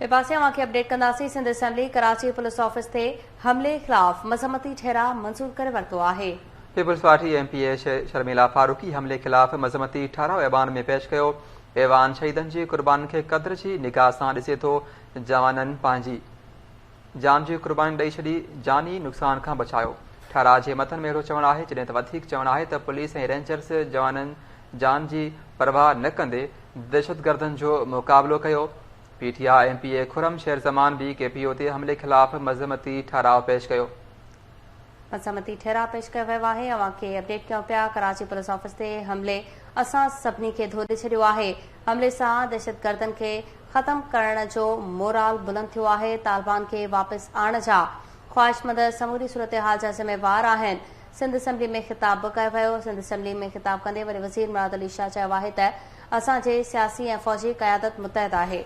पासे अपडेट कंदासीं। Sindh assembly Karachi police office ते हमले खिलाफ मज़म्मती ठहराव मंज़ूर करे वरितो आहे। पीपल्स पार्टी MPA शर्मिला फारूकी हमले खिलाफ मज़म्मती ठहराव ऐवान में पेश कयो। ऐवान शहीदनि जी कुर्बानी खे क़द्र जी निगाह सां ॾिसे थो। जवाननि पंहिंजी जान जी कुर्बानी ॾेई छॾी, जानी नुक़सान खां बचायो। ठहराव जे मतन में अहिड़ो चवणु आहे, जॾहिं त वधीक चवणु आहे त पुलिस ऐं रेंजर्स जवाननि जान जी परवाह न कंदे दहशतगर्दनि जो मुक़ाबिलो कयो। PTI MPA खुरम शेर ज़मान बि KPO ते हमले खिलाफ मज़म्मती ठहराव पेश कयो। मज़म्मती ठहराव पेश कयो वियो आहे। अपडेट कयूं पिया। कराची पुलिस ऑफिस ते हमले असां सभिनी खे धोरे छॾियो आहे। हमले सां दहशतगर्दनि खे ख़त्म करण जो मोराल बुलंद थियो आहे। तालिबान खे वापसि आणण जा ख़्वाहिशमंद समूरी सूरतहाल जा ज़िम्मेवार आहिनि। सिंध असेंबली में ख़िताब बि कयो वियो। सिंध असेंबली में ख़िताब कंदे वरी वज़ीर मुराद अली शाह चयो आहे त असांजे सियासी ऐं फ़ौजी क़यादत मुतहद आहे।